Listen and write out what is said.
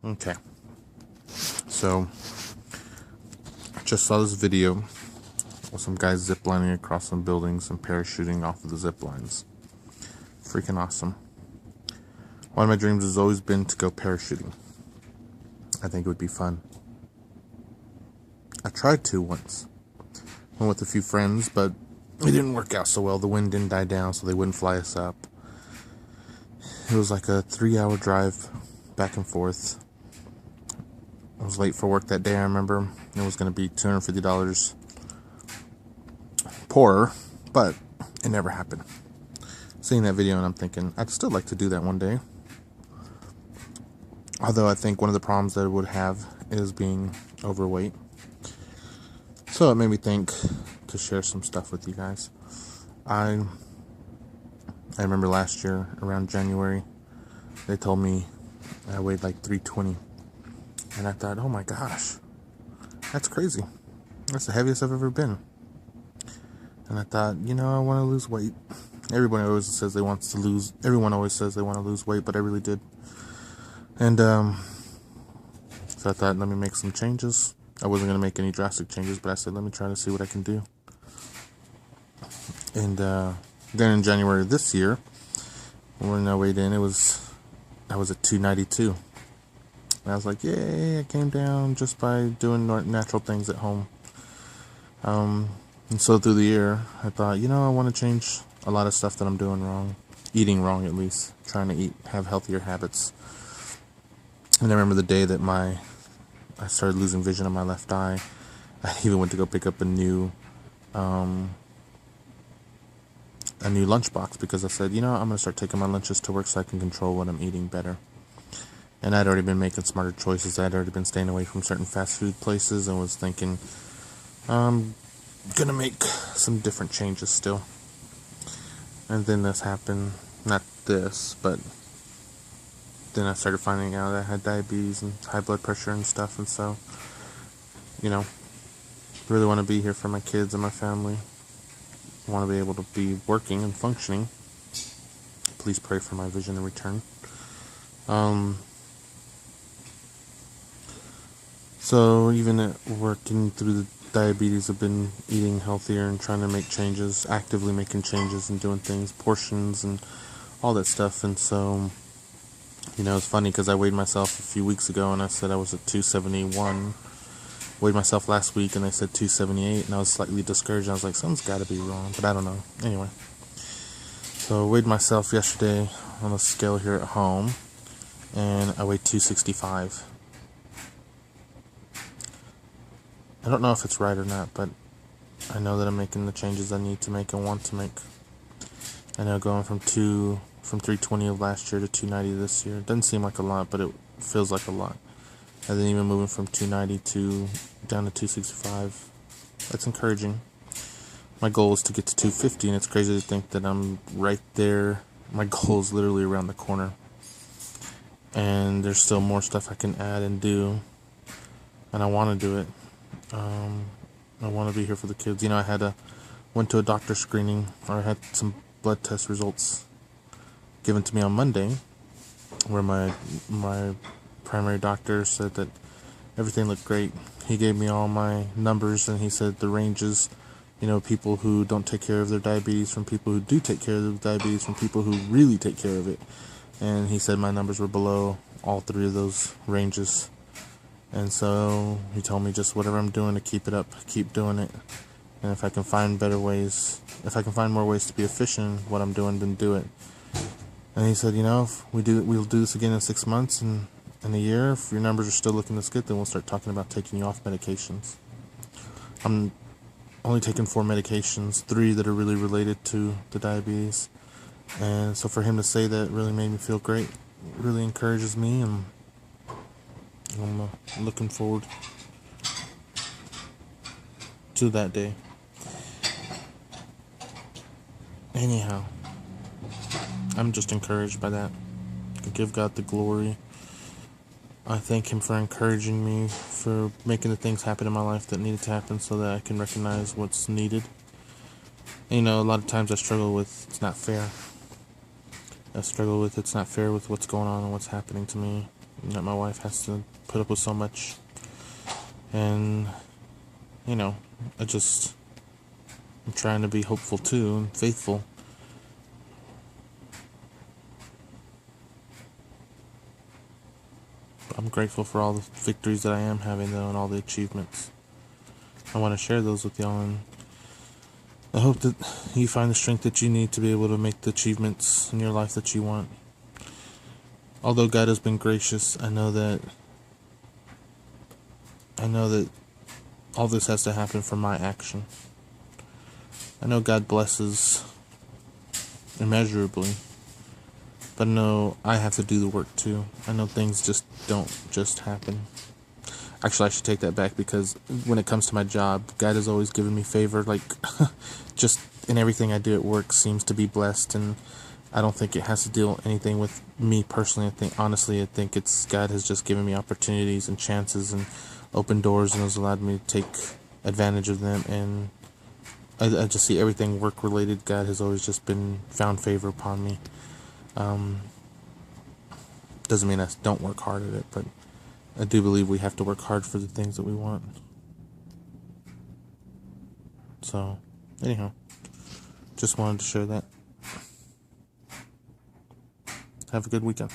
Okay, so I just saw this video with some guys ziplining across some buildings and parachuting off of the zip lines. Freaking awesome. One of my dreams has always been to go parachuting. I think it would be fun. I tried to once. Went with a few friends, but it didn't work out so well. The wind didn't die down, so they wouldn't fly us up. It was like a 3-hour drive back and forth. I was late for work that day, I remember. It was going to be $250 poorer, but it never happened. Seeing that video and I'm thinking, I'd still like to do that one day. Although I think one of the problems that it would have is being overweight. So it made me think to share some stuff with you guys. I remember last year, around January, they told me I weighed like 320. And I thought, oh my gosh, that's crazy. That's the heaviest I've ever been. And I thought, I want to lose weight. Everyone always says they want to lose weight, but I really did. And so I thought, let me make some changes. I wasn't going to make any drastic changes, but I said, let me try to see what I can do. And then in January of this year, when I weighed in, I was at 292. And I was like, yay, I came down just by doing natural things at home. And so through the year, I thought, I want to change a lot of stuff that I'm doing wrong. Eating wrong, at least. Trying to have healthier habits. And I remember the day that I started losing vision on my left eye. I even went to go pick up a new lunchbox because I said, I'm going to start taking my lunches to work so I can control what I'm eating better. And I'd already been making smarter choices. I'd already been staying away from certain fast food places and was thinking, I'm going to make some different changes still. And then this happened. Not this, but then I started finding out that I had diabetes and high blood pressure and stuff. And so, really want to be here for my kids and my family. I want to be able to be working and functioning. Please pray for my vision and return. So even at working through the diabetes, I've been eating healthier and trying to make changes, actively making changes and doing things, portions and all that stuff. And so, it's funny because I weighed myself a few weeks ago and I said I was at 271. Weighed myself last week and I said 278, and I was slightly discouraged. I was like, something's got to be wrong, but I don't know. Anyway, so I weighed myself yesterday on a scale here at home, and I weighed 265. I don't know if it's right or not, but I know that I'm making the changes I need to make and want to make. I know going from 320 of last year to 290 this year, it doesn't seem like a lot, but it feels like a lot. And then even moving from 290 down to 265, that's encouraging. My goal is to get to 250, and it's crazy to think that I'm right there. My goal is literally around the corner. And there's still more stuff I can add and do, and I want to do it. I want to be here for the kids. I went to a doctor screening, or I had some blood test results given to me on Monday, where my primary doctor said that everything looked great. He gave me all my numbers, and he said the ranges, people who don't take care of their diabetes from people who do take care of their diabetes from people who really take care of it. And he said my numbers were below all three of those ranges. And so he told me just whatever I'm doing to keep it up, keep doing it. And if I can find more ways to be efficient in what I'm doing, then do it. And he said, if we'll do this again in 6 months and in a year, if your numbers are still looking this good, then we'll start talking about taking you off medications. I'm only taking 4 medications, 3 that are really related to the diabetes. And so for him to say that really made me feel great. It really encourages me, and I'm looking forward to that day. Anyhow, I'm just encouraged by that. I give God the glory. I thank Him for encouraging me, for making the things happen in my life that needed to happen so that I can recognize what's needed. And, a lot of times I struggle with it's not fair. It's not fair with what's going on and what's happening to me. that my wife has to put up with so much. And, you know, I'm trying to be hopeful too and faithful. I'm grateful for all the victories that I am having, though, and all the achievements. I want to share those with y'all, and I hope that you find the strength that you need to be able to make the achievements in your life that you want. Although God has been gracious, I know that all this has to happen from my action. I know God blesses immeasurably, but I know I have to do the work too. I know things just don't just happen. Actually, I should take that back, because when it comes to my job, God has always given me favor. Like, just in everything I do at work seems to be blessed, and I don't think it has to deal anything with me personally. I think it's God has just given me opportunities and chances and open doors, and has allowed me to take advantage of them. And I just see everything work related. God has always just been found favor upon me. Doesn't mean I don't work hard at it, but I do believe we have to work hard for the things that we want. So, anyhow, just wanted to share that. Have a good weekend.